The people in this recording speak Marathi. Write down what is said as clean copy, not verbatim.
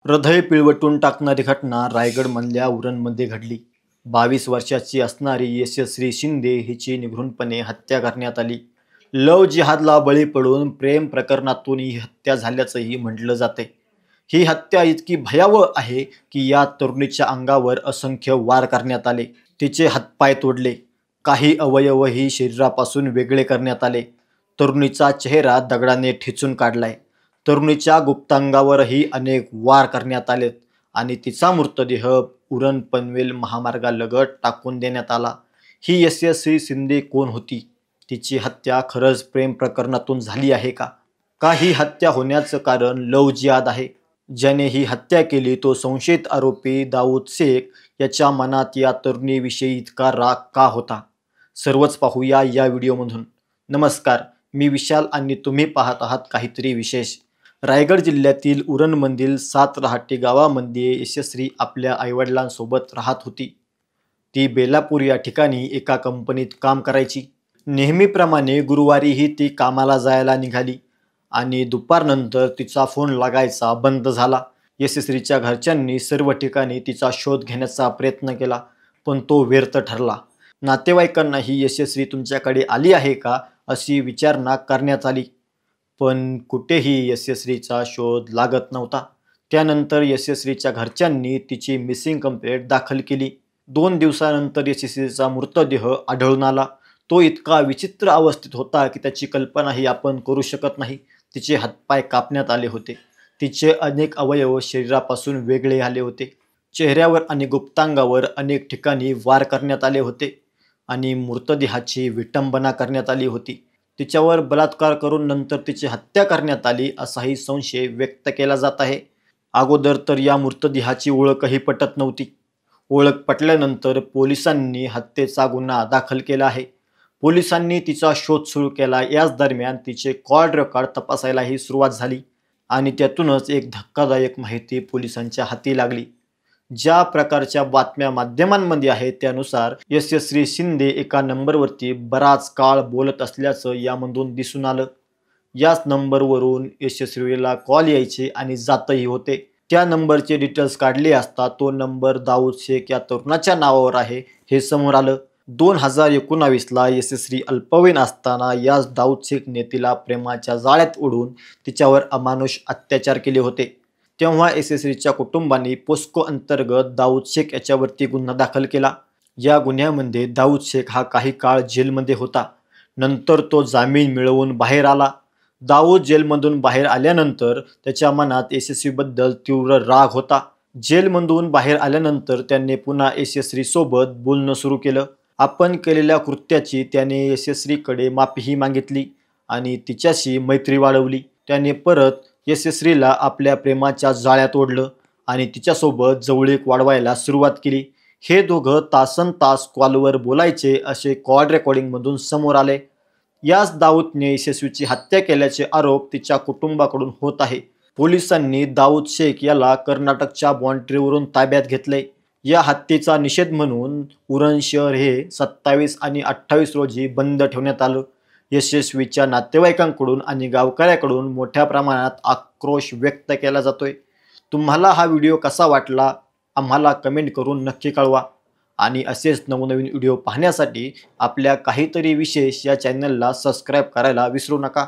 हृदय पिळवटून टाकणारी घटना रायगडमधल्या उरणमध्ये घडली. 22 वर्षाची असणारी यशस्वी शिंदे हिची निघृणपणे हत्या करण्यात आली. लव्ह जिहादला बळी पडून प्रेम प्रकरणातून ही हत्या झाल्याचंही म्हटलं जाते. ही हत्या इतकी भयावह आहे की या तरुणीच्या अंगावर असंख्य वार करण्यात आले. तिचे हातपाय तोडले, काही अवयवही शरीरापासून वेगळे करण्यात आले. तरुणीचा चेहरा दगडाने ठेचून काढलाय. तरुणीच्या गुप्तांगावरही अनेक वार करण्यात आलेत आणि तिचा मृतदेह उरण पनवेल महामार्गालगत टाकून देण्यात आला. ही यशस्वी शिंदे कोण होती? तिची हत्या खरंच प्रेम प्रकरणातून झाली आहे का? का ही हत्या होण्याचं कारण लव्ह जिहाद आहे? ज्याने ही हत्या केली तो संशयित आरोपी दाऊद शेख याच्या मनात या तरुणीविषयी इतका राग का होता? सर्वच पाहूया या व्हिडिओमधून. नमस्कार, मी विशाल आणि तुम्ही पाहत आहात काहीतरी विशेष. रायगड जिल्ह्यातील उरणमधील 7 रहाटी गावामध्ये यशस्वी आपल्या आईवडिलांसोबत राहत होती. ती बेलापूर या ठिकाणी एका कंपनीत काम करायची. नेहमीप्रमाणे गुरुवारीही ती कामाला जायला निघाली आणि दुपारनंतर तिचा फोन लागायचा बंद झाला. यशस्वीच्या घरच्यांनी सर्व ठिकाणी तिचा शोध घेण्याचा प्रयत्न केला, पण तो व्यर्थ ठरला. नातेवाईकांनाही यशस्वी तुमच्याकडे आली आहे का अशी विचारणा करण्यात आली, पण कुठेही यशस्वीचा शोध लागत नव्हता. त्यानंतर यशस्वीच्या घरच्यांनी तिची मिसिंग कंप्लेंट दाखल केली. 2 दिवसानंतर यशस्वीचा मृतदेह आढळून आला. तो इतका विचित्र अवस्थेत होता की त्याची कल्पनाही आपण करू शकत नाही. तिचे हातपाय कापण्यात आले होते. तिचे अनेक अवयव शरीरापासून वेगळे आले होते. चेहऱ्यावर आणि गुप्तांगावर अनेक ठिकाणी वार करण्यात आले होते आणि मृतदेहाची विटंबना करण्यात आली होती. तिच्यावर बलात्कार करून नंतर तिची हत्या करण्यात आली असाही संशय व्यक्त केला जात आहे. अगोदर तर या मृतदेहाची ओळखही पटत नव्हती. ओळख पटल्यानंतर पोलिसांनी हत्येचा गुन्हा दाखल केला आहे. पोलिसांनी तिचा शोध सुरू केला. याच दरम्यान तिचे कॉल रेकॉर्ड तपासायलाही सुरुवात झाली आणि त्यातूनच एक धक्कादायक माहिती पोलिसांच्या हाती लागली. ज्या प्रकारच्या बातम्या माध्यमांमध्ये आहेत त्यानुसार यशस्वी शिंदे एका नंबरवरती बराच काळ बोलत असल्याचं यामधून दिसून आलं. याच नंबरवरून यशस्वीला कॉल यायचे आणि जातही होते. त्या नंबरचे डिटेल्स काढले असता तो नंबर दाऊद शेख या तरुणाच्या नावावर आहे हे समोर आलं. 2019ला यशस्वी अल्पवयीन असताना याच दाऊद शेखने तिला प्रेमाच्या जाळ्यात ओढून तिच्यावर अमानुष अत्याचार केले होते. तेव्हा यशस्वीच्या कुटुंबाने पोस्को अंतर्गत दाऊद शेख याच्यावरती गुन्हा दाखल केला. या गुन्ह्यामध्ये दाऊद शेख हा काही काळ जेलमध्ये होता. नंतर तो जामीन मिळवून बाहेर आला. दाऊद जेलमधून बाहेर आल्यानंतर त्याच्या मनात यशस्वीबद्दल तीव्र राग होता. जेलमधून बाहेर आल्यानंतर त्याने पुन्हा यशस्वीसोबत बोलणं सुरू केलं. आपण केलेल्या कृत्याची त्याने यशस्वीकडे माफीही मागितली आणि तिच्याशी मैत्री वाढवली. त्याने परत यशस्वीला आपल्या प्रेमाच्या जाळ्यात ओढलं आणि तिच्यासोबत जवळीक वाढवायला सुरुवात केली. हे दोघं तासनतास कॉलवर बोलायचे असे कॉल रेकॉर्डिंगमधून समोर आले. याच दाऊदने यशस्वीची हत्या केल्याचे आरोप तिच्या कुटुंबाकडून होत आहे. पोलिसांनी दाऊद शेख याला कर्नाटकच्या बाँड्रीवरून ताब्यात घेतले. या हत्येचा निषेध म्हणून उरण शहर हे 27 आणि 28 रोजी बंद ठेवण्यात आलं. यशस्वीच्या नातेवाईकांकडून आणि गावकऱ्याकडून मोठ्या प्रमाणात आक्रोश व्यक्त केला जातोय. तुम्हाला हा व्हिडिओ कसा वाटला आम्हाला कमेंट करून नक्की कळवा आणि असेच नवनवीन व्हिडिओ पाहण्यासाठी आपल्या काहीतरी विशेष या चॅनलला सबस्क्राईब करायला विसरू नका.